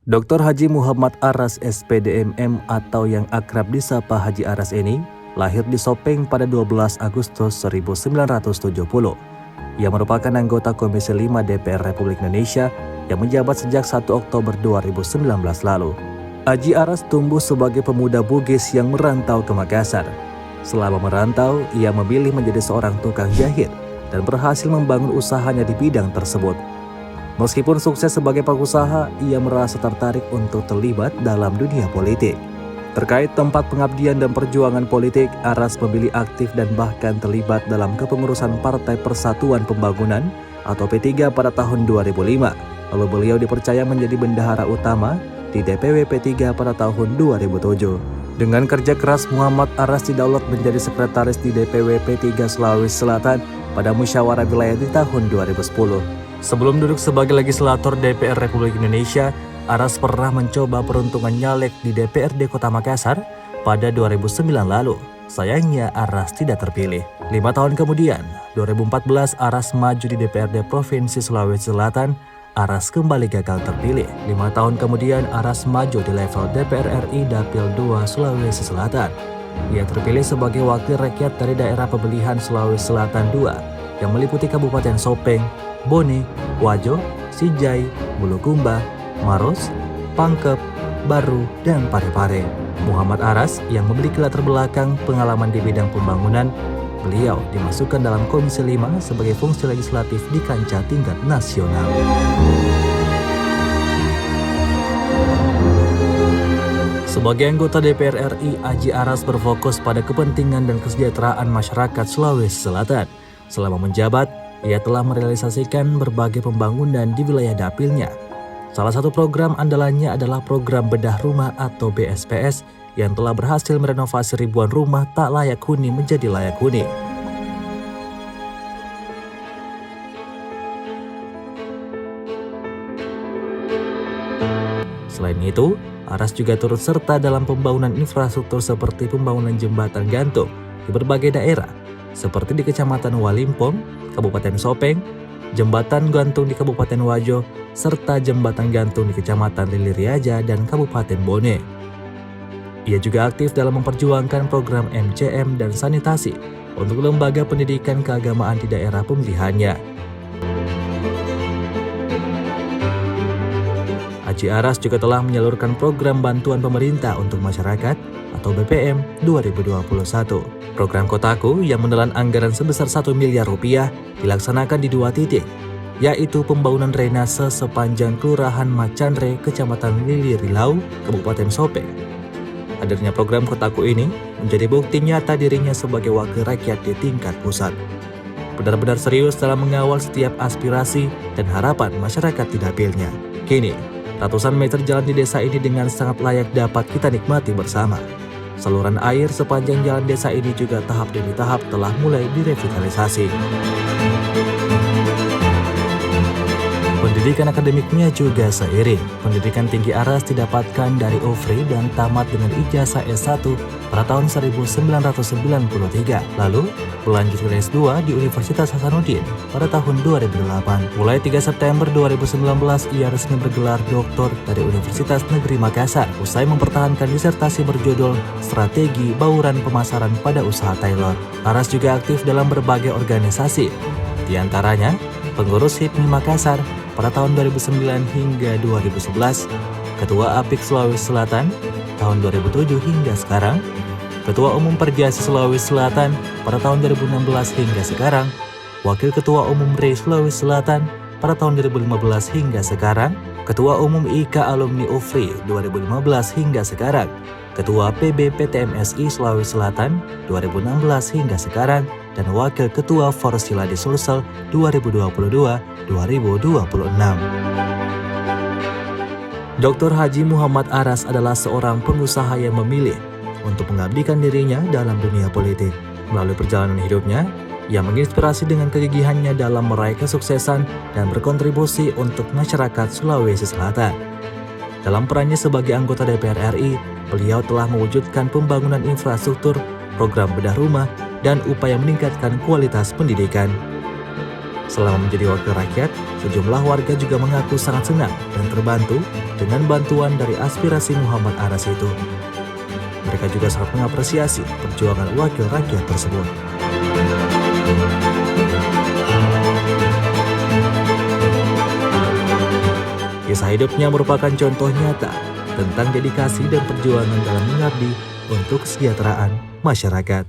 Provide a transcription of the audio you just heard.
Dr. Haji Muhammad Aras SPDMM atau yang akrab disapa Haji Aras ini lahir di Sopeng pada 12 Agustus 1970. Ia merupakan anggota Komisi 5 DPR Republik Indonesia yang menjabat sejak 1 Oktober 2019 lalu. Haji Aras tumbuh sebagai pemuda Bugis yang merantau ke Makassar. Selama merantau, ia memilih menjadi seorang tukang jahit dan berhasil membangun usahanya di bidang tersebut. Meskipun sukses sebagai pengusaha, ia merasa tertarik untuk terlibat dalam dunia politik. Terkait tempat pengabdian dan perjuangan politik, Aras memilih aktif dan bahkan terlibat dalam kepengurusan Partai Persatuan Pembangunan atau P3 pada tahun 2005. Lalu beliau dipercaya menjadi bendahara utama di DPW P3 pada tahun 2007. Dengan kerja keras, Muhammad Aras didaulat menjadi sekretaris di DPW P3 Sulawesi Selatan pada musyawarah wilayah di tahun 2010. Sebelum duduk sebagai legislator DPR Republik Indonesia, Aras pernah mencoba peruntungan nyalek di DPRD Kota Makassar pada 2009 lalu. Sayangnya Aras tidak terpilih. 5 tahun kemudian, 2014 Aras maju di DPRD Provinsi Sulawesi Selatan. Aras kembali gagal terpilih. 5 tahun kemudian Aras maju di level DPR RI Dapil 2 Sulawesi Selatan. Ia terpilih sebagai wakil rakyat dari daerah pemilihan Sulawesi Selatan 2 yang meliputi Kabupaten Sopeng, Bone, Wajo, Sijai, Bulukumba, Maros, Pangkep, Baru, dan Parepare. Muhammad Aras yang memiliki latar belakang pengalaman di bidang pembangunan, beliau dimasukkan dalam Komisi 5 sebagai fungsi legislatif di kancah tingkat nasional. Sebagai anggota DPR RI, Haji Aras berfokus pada kepentingan dan kesejahteraan masyarakat Sulawesi Selatan. Selama menjabat, ia telah merealisasikan berbagai pembangunan di wilayah dapilnya. Salah satu program andalannya adalah program bedah rumah atau BSPS yang telah berhasil merenovasi ribuan rumah tak layak huni menjadi layak huni. Selain itu, Aras juga turut serta dalam pembangunan infrastruktur seperti pembangunan jembatan gantung di berbagai daerah, seperti di Kecamatan Walimpong, Kabupaten Sopeng, jembatan gantung di Kabupaten Wajo, serta jembatan gantung di Kecamatan Liliriaja dan Kabupaten Bone. Ia juga aktif dalam memperjuangkan program MCM dan sanitasi untuk lembaga pendidikan keagamaan di daerah pemilihannya. Haji Aras juga telah menyalurkan program bantuan pemerintah untuk masyarakat atau BPM 2021. Program Kotaku yang menelan anggaran sebesar 1 miliar rupiah dilaksanakan di 2 titik, yaitu pembangunan drainase sepanjang Kelurahan Macanre, Kecamatan Lilirilau, Kabupaten Sopeng. Hadirnya program Kotaku ini menjadi bukti nyata dirinya sebagai wakil rakyat di tingkat pusat. Benar-benar serius dalam mengawal setiap aspirasi dan harapan masyarakat di dapilnya. Kini, ratusan meter jalan di desa ini dengan sangat layak dapat kita nikmati bersama. Saluran air sepanjang jalan desa ini juga tahap demi tahap telah mulai direvitalisasi. Pendidikan akademiknya juga seiring. Pendidikan tinggi Aras didapatkan dari UFRI dan tamat dengan ijazah S1 pada tahun 1993. Lalu, berlanjut ke S2 di Universitas Hasanuddin pada tahun 2008. Mulai 3 September 2019, ia resmi bergelar doktor dari Universitas Negeri Makassar usai mempertahankan disertasi berjudul Strategi Bauran Pemasaran pada Usaha Tailor. Aras juga aktif dalam berbagai organisasi, di antaranya pengurus HIPMI Makassar pada tahun 2009 hingga 2011, Ketua APIK Sulawesi Selatan tahun 2007 hingga sekarang, Ketua Umum Perjasi Sulawesi Selatan pada tahun 2016 hingga sekarang, Wakil Ketua Umum RI Sulawesi Selatan pada tahun 2015 hingga sekarang, Ketua Umum IKA Alumni UFRI 2015 hingga sekarang, Ketua PB PTMSI Sulawesi Selatan 2016 hingga sekarang, dan Wakil Ketua Forsila di Sulsel 2022-2026. Dr. Haji Muhammad Aras adalah seorang pengusaha yang memilih untuk mengabdikan dirinya dalam dunia politik. Melalui perjalanan hidupnya, ia menginspirasi dengan kegigihannya dalam meraih kesuksesan dan berkontribusi untuk masyarakat Sulawesi Selatan. Dalam perannya sebagai anggota DPR RI, beliau telah mewujudkan pembangunan infrastruktur, program bedah rumah, dan upaya meningkatkan kualitas pendidikan. Selama menjadi wakil rakyat, sejumlah warga juga mengaku sangat senang dan terbantu dengan bantuan dari aspirasi Muhammad Aras itu. Mereka juga sangat mengapresiasi perjuangan wakil rakyat tersebut. Kisah hidupnya merupakan contoh nyata tentang dedikasi dan perjuangan dalam mengabdi untuk kesejahteraan masyarakat.